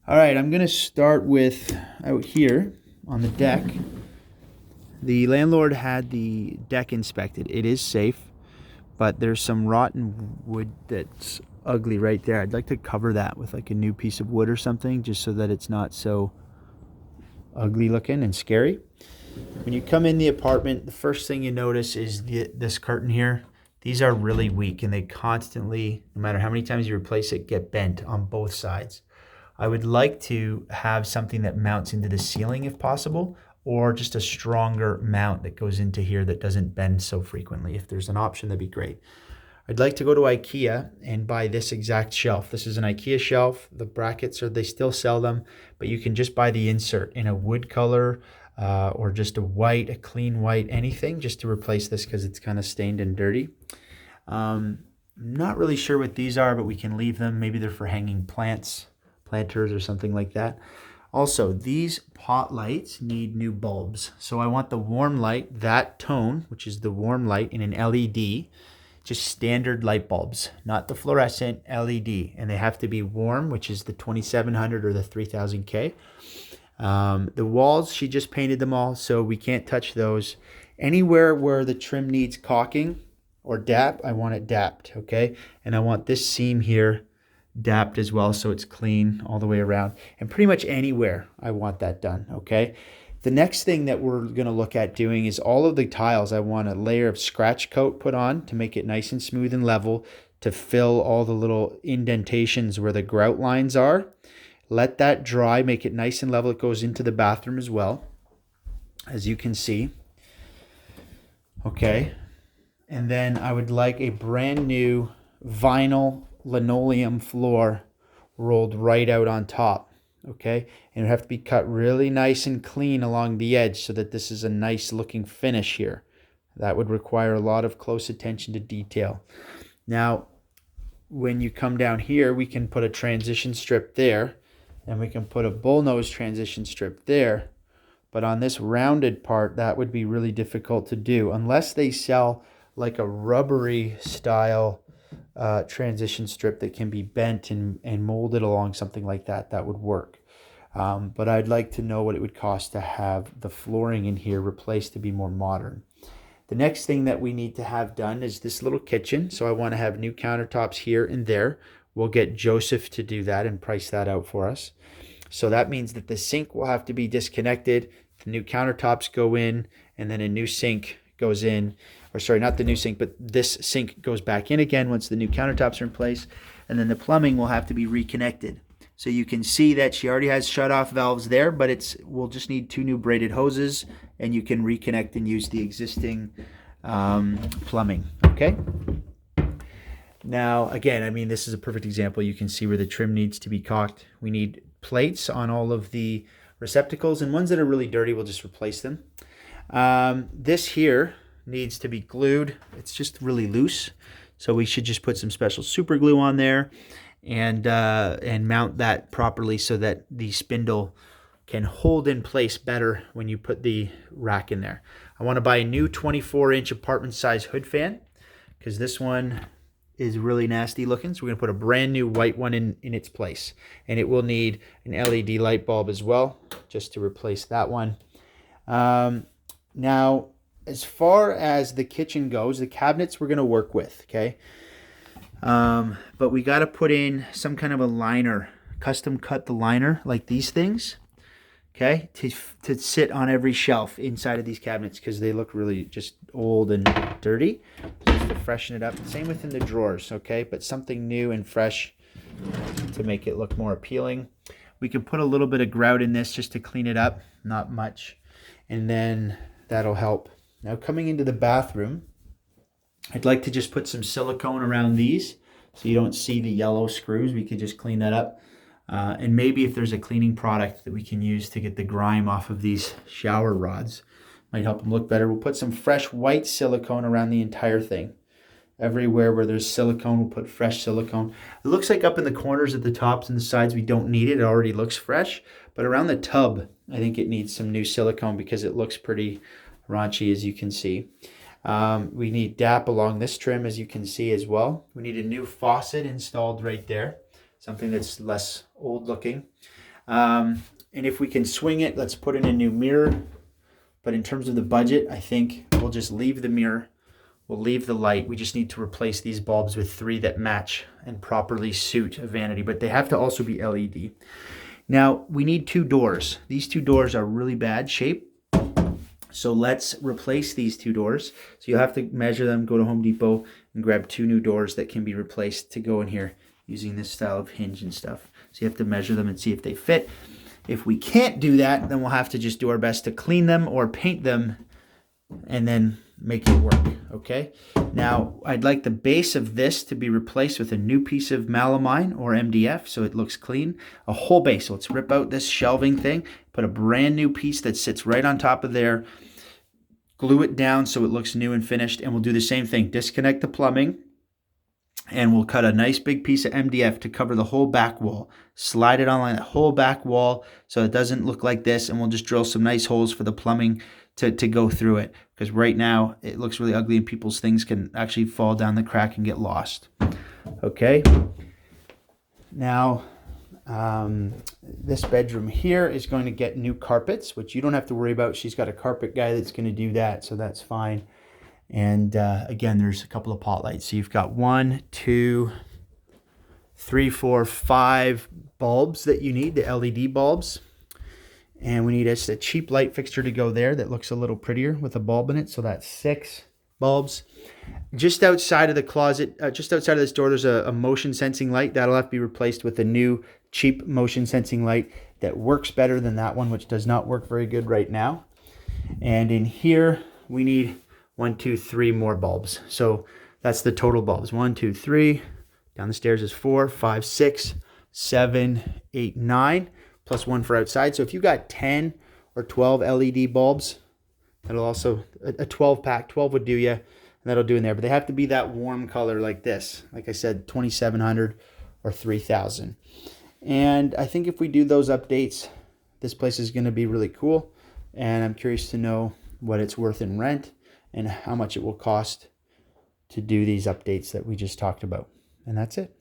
All right, I'm going to start with out here on the deck. The landlord had the deck inspected. It is safe, but there's some rotten wood that's ugly right there. I'd like to cover that with like a new piece of wood or something, just so that it's not so ugly looking and scary. When you come in the apartment, the first thing you notice is this curtain here. These are really weak and they constantly, no matter how many times you replace it, get bent on both sides. I would like to have something that mounts into the ceiling if possible, or just a stronger mount that goes into here that doesn't bend so frequently. If there's an option, that'd be great. I'd like to go to IKEA and buy this exact shelf. This is an IKEA shelf. The brackets they still sell them, but you can just buy the insert in a wood color or just a clean white, anything, just to replace this because it's kind of stained and dirty. I'm not really sure what these are, but we can leave them. Maybe they're for hanging planters or something like that. Also, these pot lights need new bulbs. So I want the warm light, that tone, which is the warm light in an LED, just standard light bulbs, not the fluorescent LED. And they have to be warm, which is the 2700 or the 3000K. The walls, she just painted them all, so we can't touch those. Anywhere where the trim needs caulking or DAP, I want it DAPed, okay? And I want this seam here dapped as well, so it's clean all the way around. And pretty much anywhere I want that done, okay? The next thing that we're going to look at doing is all of the tiles. I want a layer of scratch coat put on to make it nice and smooth and level, to fill all the little indentations where the grout lines are. Let that dry, make it nice and level. It goes into the bathroom as well, as you can see. Okay. And then I would like a brand new vinyl linoleum floor rolled right out on top. Okay. And it would have to be cut really nice and clean along the edge so that this is a nice looking finish here. That would require a lot of close attention to detail. Now, when you come down here, we can put a transition strip there, and we can put a bullnose transition strip there. But on this rounded part, that would be really difficult to do unless they sell like a rubbery style transition strip that can be bent and molded along something like that. That would work. But I'd like to know what it would cost to have the flooring in here replaced to be more modern. The next thing that we need to have done is this little kitchen. So I want to have new countertops here and there. We'll get Joseph to do that and price that out for us. So that means that the sink will have to be disconnected. The new countertops go in, and then a new sink goes in. Or sorry, not the new sink, but this sink goes back in again once the new countertops are in place. And then the plumbing will have to be reconnected. So you can see that she already has shut-off valves there, but we'll just need 2 new braided hoses, and you can reconnect and use the existing plumbing, okay? Now, again, I mean, this is a perfect example. You can see where the trim needs to be caulked. We need plates on all of the receptacles, and ones that are really dirty, we'll just replace them. This here needs to be glued. It's just really loose, so we should just put some special super glue on there and mount that properly so that the spindle can hold in place better when you put the rack in there. I want to buy a new 24-inch apartment size hood fan because this one is really nasty looking. So we're going to put a brand new white one in its place. And it will need an LED light bulb as well, just to replace that one. Now, as far as the kitchen goes, the cabinets we're going to work with, okay? But we got to put in some kind of a liner, custom cut the liner like these things, okay, to sit on every shelf inside of these cabinets because they look really just old and dirty. Just to freshen it up. Same within the drawers, okay, but something new and fresh to make it look more appealing. We can put a little bit of grout in this just to clean it up, not much, and then that'll help. Now coming into the bathroom, I'd like to just put some silicone around these so you don't see the yellow screws. We could just clean that up. And maybe if there's a cleaning product that we can use to get the grime off of these shower rods, might help them look better. We'll put some fresh white silicone around the entire thing. Everywhere where there's silicone, we'll put fresh silicone. It looks like up in the corners at the tops and the sides we don't need it. It already looks fresh. But around the tub, I think it needs some new silicone because it looks pretty raunchy, as you can see. We need DAP along this trim, as you can see as well. We need a new faucet installed right there, something that's less old looking. And if we can swing it, let's put in a new mirror. But in terms of the budget, I think we'll just leave the mirror. We'll leave the light. We just need to replace these bulbs with 3 that match and properly suit a vanity, but they have to also be LED. Now, we need 2 doors. These 2 doors are really bad shape. So let's replace these 2 doors. So you'll have to measure them, go to Home Depot and grab 2 new doors that can be replaced to go in here using this style of hinge and stuff. So you have to measure them and see if they fit. If we can't do that, then we'll have to just do our best to clean them or paint them and then make it work, okay? Now, I'd like the base of this to be replaced with a new piece of melamine or MDF so it looks clean. A whole base. So let's rip out this shelving thing, put a brand new piece that sits right on top of there, glue it down so it looks new and finished, and we'll do the same thing. Disconnect the plumbing, and we'll cut a nice big piece of MDF to cover the whole back wall. Slide it on the whole back wall so it doesn't look like this, and we'll just drill some nice holes for the plumbing to go through it, because right now it looks really ugly and people's things can actually fall down the crack and get lost. Okay. Now, this bedroom here is going to get new carpets, which you don't have to worry about. She's got a carpet guy that's going to do that, so that's fine. And again, there's a couple of pot lights. So you've got 1, 2, 3, 4, 5 bulbs that you need, the LED bulbs. And we need a cheap light fixture to go there that looks a little prettier with a bulb in it. So that's 6 bulbs. Just outside of the closet, just outside of this door, there's a motion sensing light. That'll have to be replaced with a new cheap motion sensing light that works better than that one, which does not work very good right now. And in here, we need 1, 2, 3 more bulbs. So that's the total bulbs. 1, 2, 3. Down the stairs is 4, 5, 6, 7, 8, 9. Plus 1 for outside. So if you got 10 or 12 LED bulbs, that'll also, a 12 pack, 12 would do you, and that'll do in there. But they have to be that warm color like this. Like I said, 2,700 or 3,000. And I think if we do those updates, this place is going to be really cool. And I'm curious to know what it's worth in rent and how much it will cost to do these updates that we just talked about. And that's it.